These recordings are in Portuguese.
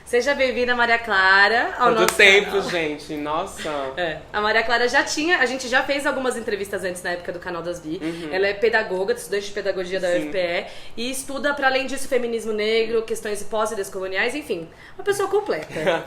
Seja bem-vinda, Maria Clara, ao nosso Quanto tempo, canal. gente, nossa. A Maria Clara a gente já fez algumas entrevistas antes na época do Canal das Bi. Ela é pedagoga, estudante de pedagogia da Sim. UFPE e estuda, para além disso, feminismo negro, questões pós e descoloniais, enfim, uma pessoa completa.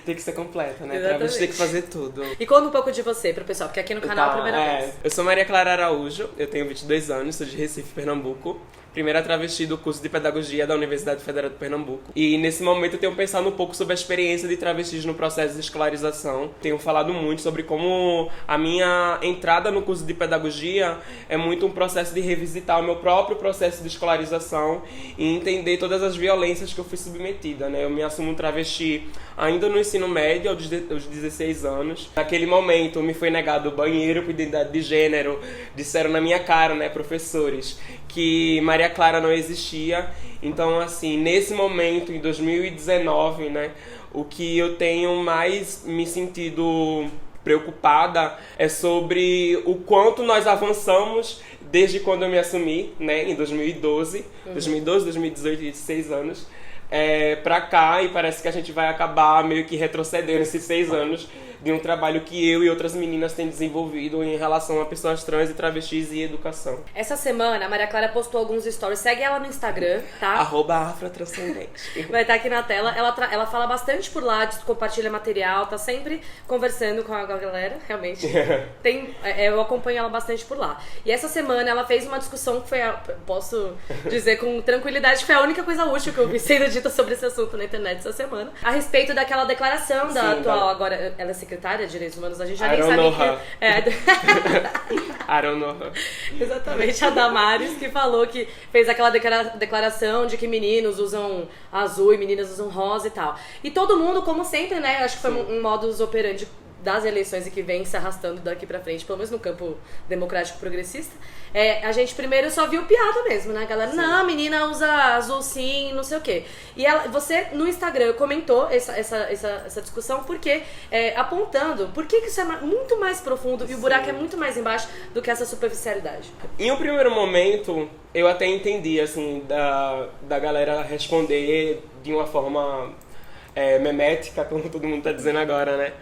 Tem que ser completa, né? Exatamente. Travesti tem que fazer tudo. E conta um pouco de você pro pessoal, porque aqui no canal é a primeira vez. Eu sou Maria Clara Araújo, eu tenho 22 anos, sou de Recife, Pernambuco. Primeira travesti do curso de Pedagogia da Universidade Federal de Pernambuco. E nesse momento eu tenho pensado um pouco sobre a experiência de travestis no processo de escolarização. Tenho falado muito sobre como a minha entrada no curso de Pedagogia é muito um processo de revisitar o meu próprio processo de escolarização e entender todas as violências que eu fui submetida, né? Eu me assumo travesti ainda no ensino médio, aos 16 anos. Naquele momento me foi negado o banheiro por identidade de gênero. Disseram na minha cara, né, professores, que Maria Clara não existia. Então, assim, nesse momento, em 2019, né, o que eu tenho mais me sentido preocupada é sobre o quanto nós avançamos desde quando eu me assumi, né, em 2012, 2018, 16 anos, pra cá, e parece que a gente vai acabar meio que retrocedendo esses 6 anos de um trabalho que eu e outras meninas têm desenvolvido em relação a pessoas trans e travestis e educação. Essa semana, a Maria Clara postou alguns stories. Segue ela no Instagram, tá? @afrotranscendente. Vai estar aqui na tela. Ela fala bastante por lá, compartilha material, tá sempre conversando com a galera, realmente. Eu acompanho ela bastante por lá. E essa semana ela fez uma discussão que foi, posso dizer com tranquilidade, que foi a única coisa útil que eu vi sendo dita sobre esse assunto na internet essa semana. A respeito daquela declaração da atual, agora, ela é secretária de Direitos Humanos, a gente já nem sabe I don't know her. Exatamente, a Damares, que falou que fez aquela declaração de que meninos usam azul e meninas usam rosa e tal. E todo mundo, como sempre, né, acho que foi um modus operandi das eleições e que vem se arrastando daqui pra frente, pelo menos no campo democrático progressista, a gente primeiro só viu piada mesmo, né? A galera, não, a menina usa azul sim, não sei o quê. E você, no Instagram, comentou essa discussão porque, apontando por que isso é muito mais profundo e o buraco é muito mais embaixo do que essa superficialidade. Em um primeiro momento, eu até entendi, assim, da galera responder de uma forma memética, como todo mundo tá dizendo agora, né?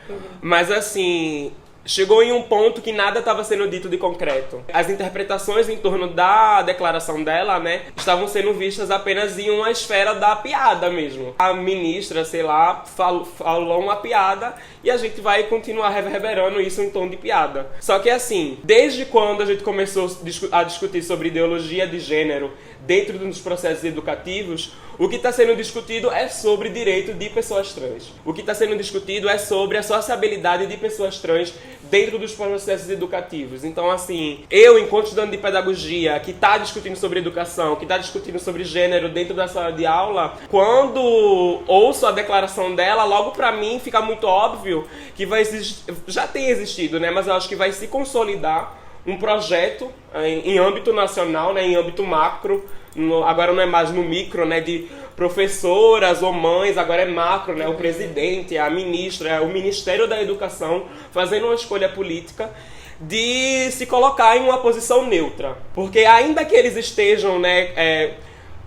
Mas assim, chegou em um ponto que nada estava sendo dito de concreto. As interpretações em torno da declaração dela, né, estavam sendo vistas apenas em uma esfera da piada mesmo. A ministra, sei lá, falou uma piada e a gente vai continuar reverberando isso em tom de piada. Só que assim, desde quando a gente começou a discutir sobre ideologia de gênero dentro dos processos educativos, o que está sendo discutido é sobre direito de pessoas trans. O que está sendo discutido é sobre a sociabilidade de pessoas trans dentro dos processos educativos. Então, assim, eu, enquanto estudante de pedagogia, que está discutindo sobre educação, que está discutindo sobre gênero dentro da sala de aula, quando ouço a declaração dela, logo para mim fica muito óbvio que vai existir, já tem existido, né? Mas eu acho que vai se consolidar um projeto em âmbito nacional, né, em âmbito macro, agora não é mais no micro, né, de professoras ou mães, agora é macro, né, o presidente, a ministra, o Ministério da Educação fazendo uma escolha política de se colocar em uma posição neutra. Porque ainda que eles estejam, né,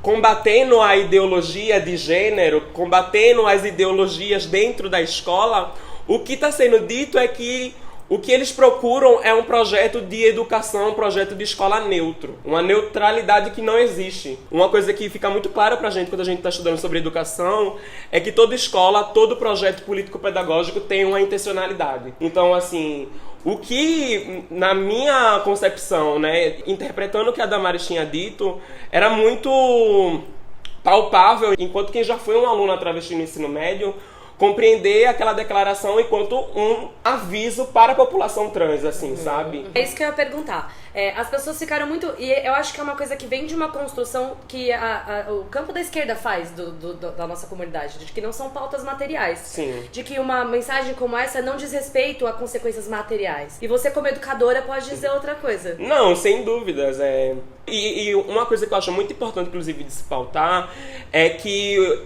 combatendo a ideologia de gênero, combatendo as ideologias dentro da escola, o que está sendo dito é que o que eles procuram é um projeto de educação, um projeto de escola neutro. Uma neutralidade que não existe. Uma coisa que fica muito clara pra gente quando a gente está estudando sobre educação é que toda escola, todo projeto político-pedagógico tem uma intencionalidade. Então, assim, o que, na minha concepção, né, interpretando o que a Damares tinha dito, era muito palpável, enquanto quem já foi um aluno travesti no ensino médio, compreender aquela declaração enquanto um aviso para a população trans, assim, sabe? É isso que eu ia perguntar. As pessoas ficaram muito... E eu acho que é uma coisa que vem de uma construção que o campo da esquerda faz da nossa comunidade, de que não são pautas materiais. Sim. De que uma mensagem como essa não diz respeito a consequências materiais. E você, como educadora, pode dizer outra coisa. Não, sem dúvidas. E uma coisa que eu acho muito importante, inclusive, de se pautar, é que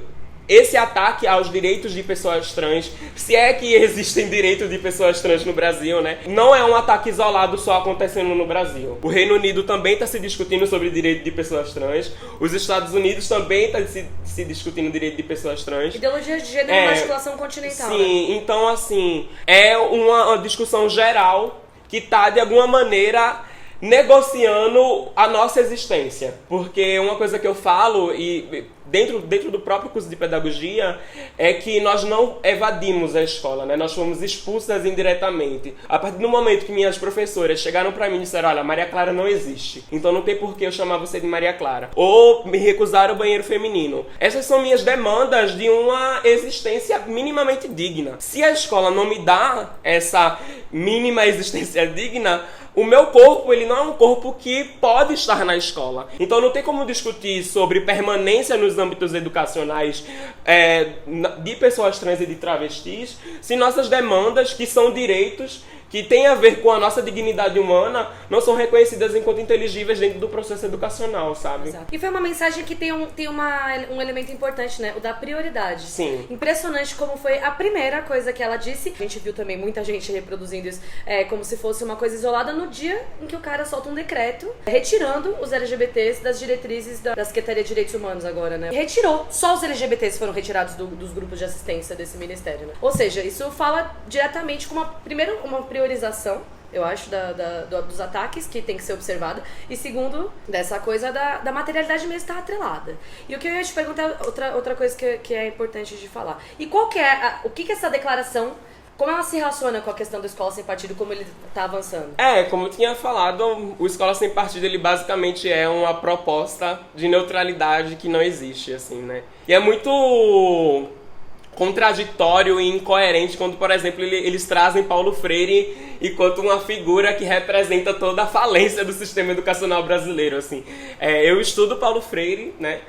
esse ataque aos direitos de pessoas trans, se é que existem direitos de pessoas trans no Brasil, né? Não é um ataque isolado só acontecendo no Brasil. O Reino Unido também está se discutindo sobre direito de pessoas trans. Os Estados Unidos também estão se discutindo direito de pessoas trans. Ideologia de gênero é uma articulação continental. Sim, né? então assim, é uma discussão geral que está, de alguma maneira, negociando a nossa existência. Porque uma coisa que eu falo, e dentro do próprio curso de pedagogia, é que nós não evadimos a escola, né? Nós fomos expulsas indiretamente. A partir do momento que minhas professoras chegaram para mim e disseram: olha, Maria Clara não existe, então não tem por que eu chamar você de Maria Clara. Ou me recusaram o banheiro feminino. Essas são minhas demandas de uma existência minimamente digna. Se a escola não me dá essa mínima existência digna, o meu corpo, ele não é um corpo que pode estar na escola. Então não tem como discutir sobre permanência nos âmbitos educacionais de pessoas trans e de travestis, se nossas demandas, que são direitos, que têm a ver com a nossa dignidade humana, não são reconhecidas enquanto inteligíveis dentro do processo educacional, sabe? Exato. E foi uma mensagem que tem um elemento importante, né? O da prioridade. Sim. Impressionante como foi a primeira coisa que ela disse. A gente viu também muita gente reproduzindo isso como se fosse uma coisa isolada no dia em que o cara solta um decreto retirando os LGBTs das diretrizes da Secretaria de Direitos Humanos agora, né? Dos só os LGBTs foram retirados dos grupos de assistência desse ministério, né? Ou seja, isso fala diretamente com uma priorização, eu acho, dos ataques que tem que ser observada, e segundo, dessa coisa da materialidade mesmo estar atrelada. E o que eu ia te perguntar, outra coisa que é importante de falar. E qual que é, o que essa declaração, como ela se relaciona com a questão da Escola Sem Partido, como ele está avançando? Como eu tinha falado, o Escola Sem Partido, ele basicamente é uma proposta de neutralidade que não existe, assim, né? E é muito contraditório e incoerente quando, por exemplo, eles trazem Paulo Freire enquanto uma figura que representa toda a falência do sistema educacional brasileiro, assim. Eu estudo Paulo Freire, né?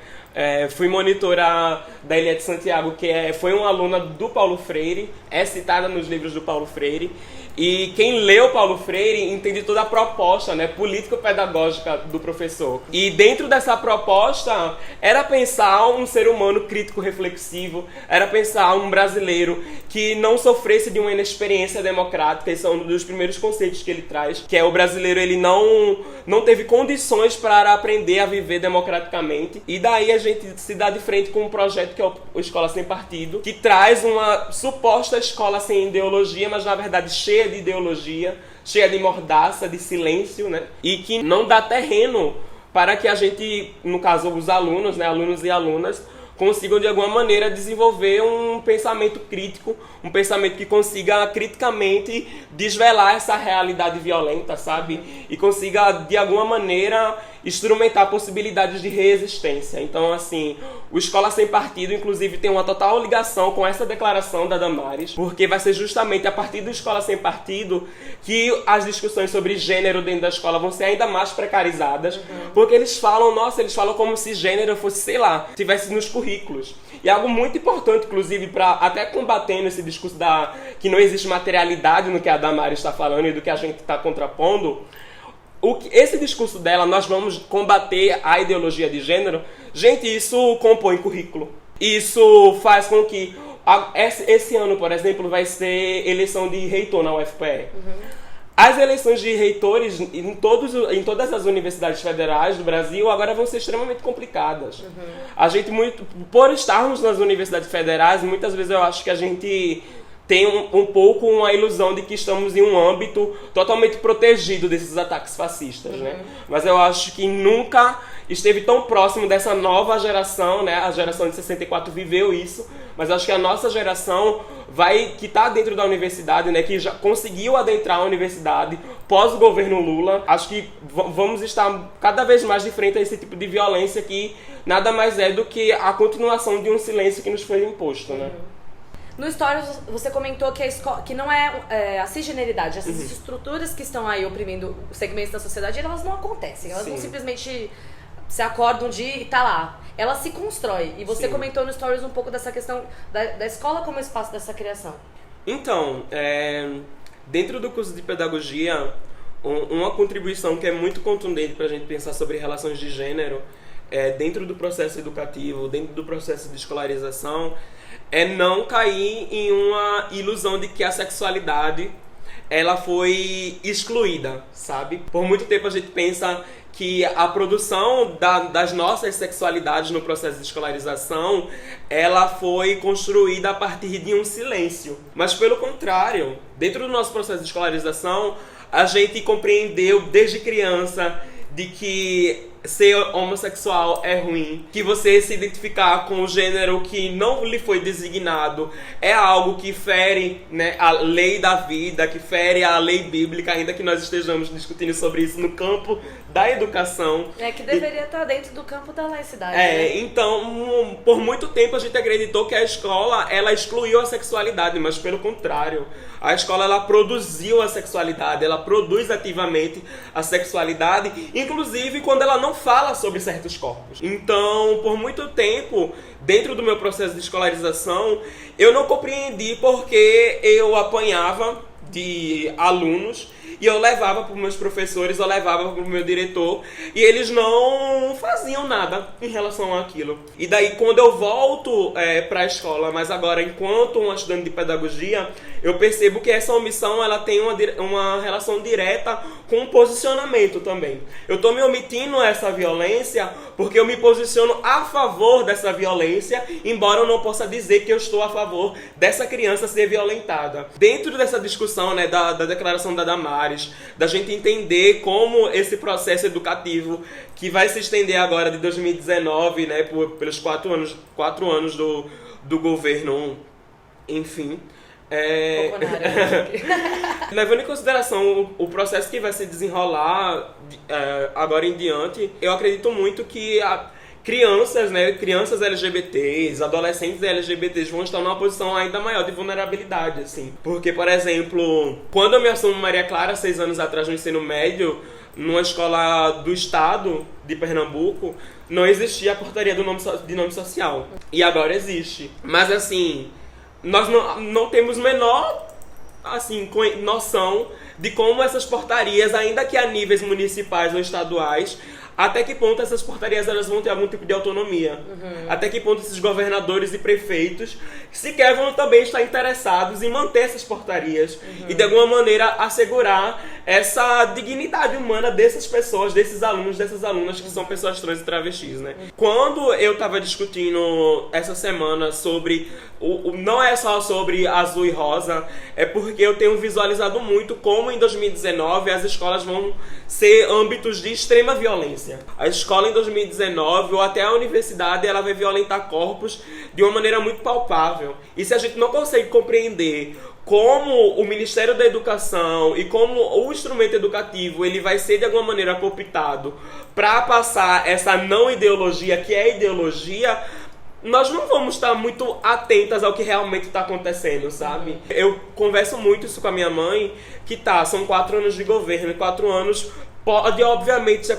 Fui monitora da Eliette Santiago, que foi uma aluna do Paulo Freire, é citada nos livros do Paulo Freire. E quem leu Paulo Freire entende toda a proposta, né, político-pedagógica do professor. E dentro dessa proposta era pensar um ser humano crítico reflexivo, era pensar um brasileiro que não sofresse de uma inexperiência democrática. Esse é um dos primeiros conceitos que ele traz, que é o brasileiro, ele não teve condições para aprender a viver democraticamente. E daí a gente se dá de frente com um projeto que é o Escola Sem Partido, que traz uma suposta escola sem ideologia, mas na verdade cheia de ideologia, cheia de mordaça, de silêncio, né? E que não dá terreno para que a gente, no caso os alunos, né, alunos e alunas, consigam de alguma maneira desenvolver um pensamento crítico, um pensamento que consiga criticamente desvelar essa realidade violenta, sabe? E consiga de alguma maneira instrumentar possibilidades de resistência. Então, assim, o Escola Sem Partido, inclusive, tem uma total ligação com essa declaração da Damares, porque vai ser justamente a partir do Escola Sem Partido que as discussões sobre gênero dentro da escola vão ser ainda mais precarizadas, porque eles falam como se gênero fosse, sei lá, tivesse nos currículos. E algo muito importante, inclusive, para até combatendo esse discurso que não existe materialidade no que a Damares está falando e do que a gente está contrapondo, esse discurso dela, nós vamos combater a ideologia de gênero, gente, isso compõe currículo. Isso faz com que esse ano, por exemplo, vai ser eleição de reitor na UFPE. As eleições de reitores em todas as universidades federais do Brasil agora vão ser extremamente complicadas. A gente, por estarmos nas universidades federais, muitas vezes eu acho que a gente tem um pouco uma ilusão de que estamos em um âmbito totalmente protegido desses ataques fascistas, né? Mas eu acho que nunca esteve tão próximo dessa nova geração, né? A geração de 64 viveu isso, mas acho que a nossa geração que está dentro da universidade, né? Que já conseguiu adentrar a universidade pós o governo Lula. Acho que vamos estar cada vez mais de frente a esse tipo de violência que nada mais é do que a continuação de um silêncio que nos foi imposto, né? No Stories, você comentou que que não é a cisgeneridade, essas estruturas que estão aí oprimindo os segmentos da sociedade, elas não acontecem, elas não simplesmente se acordam um dia e tá lá. Ela se constrói. E você comentou no Stories um pouco dessa questão da escola como espaço dessa criação. Então, dentro do curso de pedagogia, uma contribuição que é muito contundente para a gente pensar sobre relações de gênero dentro do processo educativo, dentro do processo de escolarização, é não cair em uma ilusão de que a sexualidade ela foi excluída, sabe? Por muito tempo a gente pensa que a produção das nossas sexualidades no processo de escolarização, ela foi construída a partir de um silêncio. Mas pelo contrário, dentro do nosso processo de escolarização, a gente compreendeu desde criança de que ser homossexual é ruim, que você se identificar com o gênero que não lhe foi designado é algo que fere, né, a lei da vida, que fere a lei bíblica, ainda que nós estejamos discutindo sobre isso no campo da educação. Que deveria estar dentro do campo da laicidade. Né? Então, por muito tempo a gente acreditou que a escola, ela excluiu a sexualidade, mas pelo contrário, a escola, ela produziu a sexualidade, ela produz ativamente a sexualidade, inclusive quando ela não fala sobre certos corpos. Então, por muito tempo, dentro do meu processo de escolarização, eu não compreendi porque eu apanhava de alunos e eu levava para os meus professores, eu levava para o meu diretor e eles não faziam nada em relação àquilo. E daí, quando eu volto para a escola, mas agora enquanto um estudante de pedagogia, eu percebo que essa omissão ela tem uma relação direta com o posicionamento também. Eu estou me omitindo essa violência porque eu me posiciono a favor dessa violência, embora eu não possa dizer que eu estou a favor dessa criança ser violentada. Dentro dessa discussão, né, da declaração da Damares, da gente entender como esse processo educativo que vai se estender agora de 2019, né, pelos 4 anos do governo, enfim... Levando em consideração o processo que vai se desenrolar agora em diante, eu acredito muito que crianças LGBTs, adolescentes LGBTs vão estar numa posição ainda maior de vulnerabilidade, assim. Porque, por exemplo, quando eu me assumo Maria Clara, 6 anos atrás no ensino médio, numa escola do estado de Pernambuco, não existia a portaria de nome social. E agora existe. Mas, assim... nós não temos menor noção de como essas portarias, ainda que a níveis municipais ou estaduais, até que ponto essas portarias elas vão ter algum tipo de autonomia. Até que ponto esses governadores e prefeitos sequer vão também estar interessados em manter essas portarias e de alguma maneira assegurar essa dignidade humana dessas pessoas, desses alunos, dessas alunas que são pessoas trans e travestis, né? Quando eu estava discutindo essa semana sobre não é só sobre azul e rosa, é porque eu tenho visualizado muito como em 2019 as escolas vão ser âmbitos de extrema violência. A escola em 2019 ou até a universidade ela vai violentar corpos de uma maneira muito palpável. E se a gente não consegue compreender como o Ministério da Educação e como o instrumento educativo ele vai ser de alguma maneira cooptado para passar essa não ideologia que é ideologia, nós não vamos estar muito atentas ao que realmente está acontecendo, sabe? Eu converso muito isso com a minha mãe, que são 4 anos de governo, e 4 anos pode, obviamente,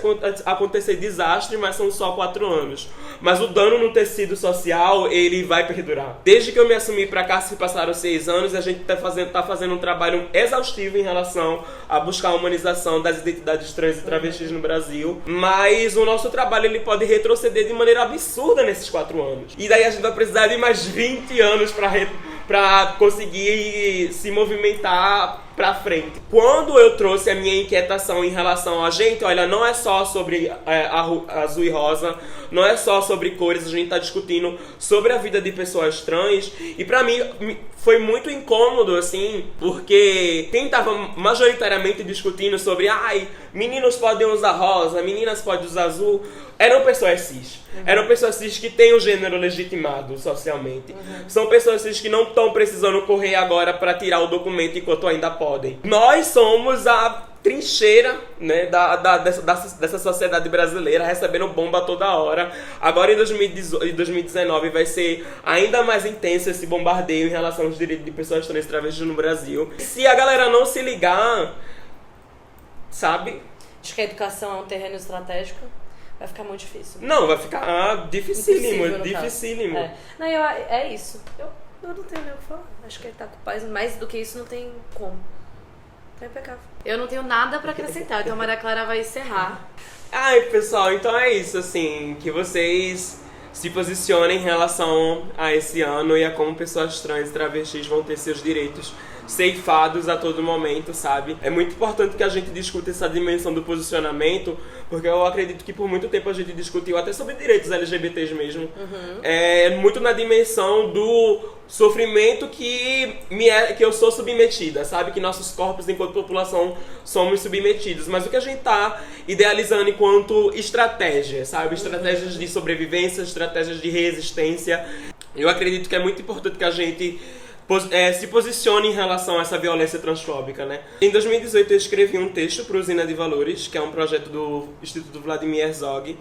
acontecer desastre, mas são só 4 anos. Mas o dano no tecido social, ele vai perdurar. Desde que eu me assumi pra cá, se passaram 6 anos, a gente tá fazendo um trabalho exaustivo em relação a buscar a humanização das identidades trans e travestis no Brasil. Mas o nosso trabalho, ele pode retroceder de maneira absurda nesses 4 anos. E daí a gente vai precisar de mais 20 anos pra conseguir se movimentar pra frente. Quando eu trouxe a minha inquietação em relação a gente, olha, não é só sobre azul e rosa, não é só sobre cores, a gente tá discutindo sobre a vida de pessoas trans, e pra mim foi muito incômodo, assim, porque quem tava majoritariamente discutindo sobre, meninos podem usar rosa, meninas podem usar azul, eram pessoas cis. Eram pessoas cis que têm o gênero legitimado socialmente. São pessoas cis que não estão precisando correr agora para tirar o documento enquanto ainda podem. Nós somos a trincheira, né, dessa sociedade brasileira, recebendo bomba toda hora. Agora em 2019 vai ser ainda mais intenso esse bombardeio em relação aos direitos de pessoas trans e travestis no Brasil. Se a galera não se ligar, sabe? Acho que a educação é um terreno estratégico. Vai ficar muito difícil. Não, vai ficar dificílimo, dificílimo. Não, é isso. Eu não tenho nem o que falar. Acho que ele tá com paz. Mais do que isso, não tem como. Tá impecável. Eu não tenho nada pra acrescentar, então a Maria Clara vai encerrar. Ai, pessoal, então é isso, assim, que vocês se posicionem em relação a esse ano e a como pessoas trans e travestis vão ter seus direitos ceifados a todo momento, sabe? É muito importante que a gente discuta essa dimensão do posicionamento, porque eu acredito que por muito tempo a gente discutiu até sobre direitos LGBTs mesmo. Muito na dimensão do sofrimento que eu sou submetida, sabe? Que nossos corpos, enquanto população, somos submetidos. Mas o que a gente tá idealizando enquanto estratégia, sabe? Estratégias de sobrevivência, estratégias de resistência. Eu acredito que é muito importante que a gente se posicione em relação a essa violência transfóbica, né? Em 2018 eu escrevi um texto para o Usina de Valores, que é um projeto do Instituto Vladimir Herzog,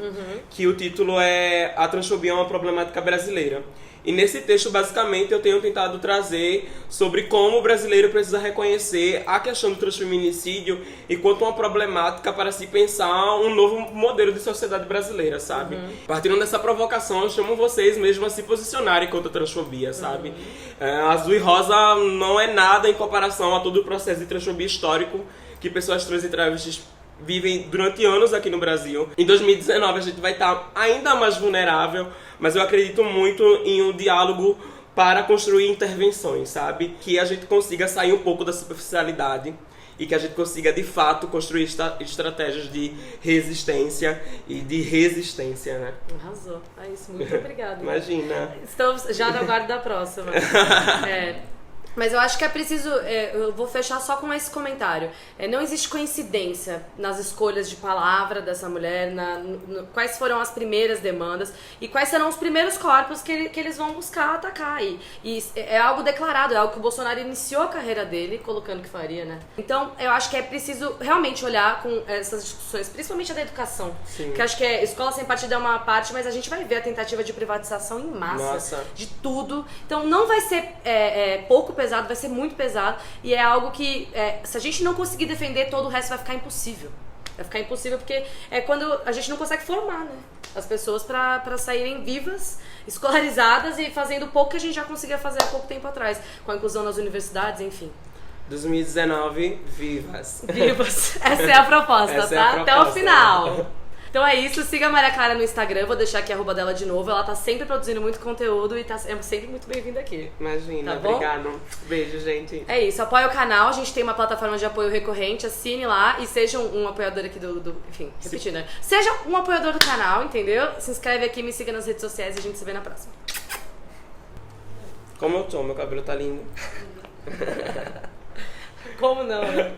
que o título é A Transfobia é uma Problemática Brasileira. E nesse texto, basicamente, eu tenho tentado trazer sobre como o brasileiro precisa reconhecer a questão do transfeminicídio enquanto uma problemática para se pensar um novo modelo de sociedade brasileira, sabe? Partindo dessa provocação, eu chamo vocês mesmo a se posicionarem contra a transfobia, sabe? Azul e rosa não é nada em comparação a todo o processo de transfobia histórico que pessoas trans e travestis vivem durante anos aqui no Brasil. Em 2019 a gente vai estar ainda mais vulnerável, mas eu acredito muito em um diálogo para construir intervenções, sabe? Que a gente consiga sair um pouco da superficialidade e que a gente consiga, de fato, construir estratégias de resistência e de resistência, né? Arrasou. É isso, muito obrigada. Imagina. Estamos já no aguardo da próxima. Mas eu acho que é preciso, eu vou fechar só com esse comentário. Não existe coincidência nas escolhas de palavra dessa mulher, quais foram as primeiras demandas e quais serão os primeiros corpos que eles vão buscar atacar aí. E é algo declarado, é algo que o Bolsonaro iniciou a carreira dele, colocando que faria, né? Então, eu acho que é preciso realmente olhar com essas discussões, principalmente a da educação. Sim. Que acho que escola sem partido é uma parte, mas a gente vai ver a tentativa de privatização em massa. De tudo. Então, não vai ser pouco pesado, vai ser muito pesado e é algo que se a gente não conseguir defender, todo o resto vai ficar impossível. Vai ficar impossível porque é quando a gente não consegue formar, né, as pessoas pra saírem vivas, escolarizadas e fazendo pouco que a gente já conseguia fazer há pouco tempo atrás, com a inclusão nas universidades, enfim. 2019, vivas. Vivas. Essa é a proposta, Essa tá? é a proposta. Até o final. Então é isso, siga a Maria Clara no Instagram, vou deixar aqui a arroba dela de novo, ela tá sempre produzindo muito conteúdo e é sempre muito bem-vinda aqui. Imagina, tá bom? Obrigado. Beijo, gente. É isso, apoia o canal, a gente tem uma plataforma de apoio recorrente, assine lá e seja um apoiador aqui enfim, repetindo, né? Seja um apoiador do canal, entendeu? Se inscreve aqui, me siga nas redes sociais e a gente se vê na próxima. Como eu tô, meu cabelo tá lindo. Como não, né?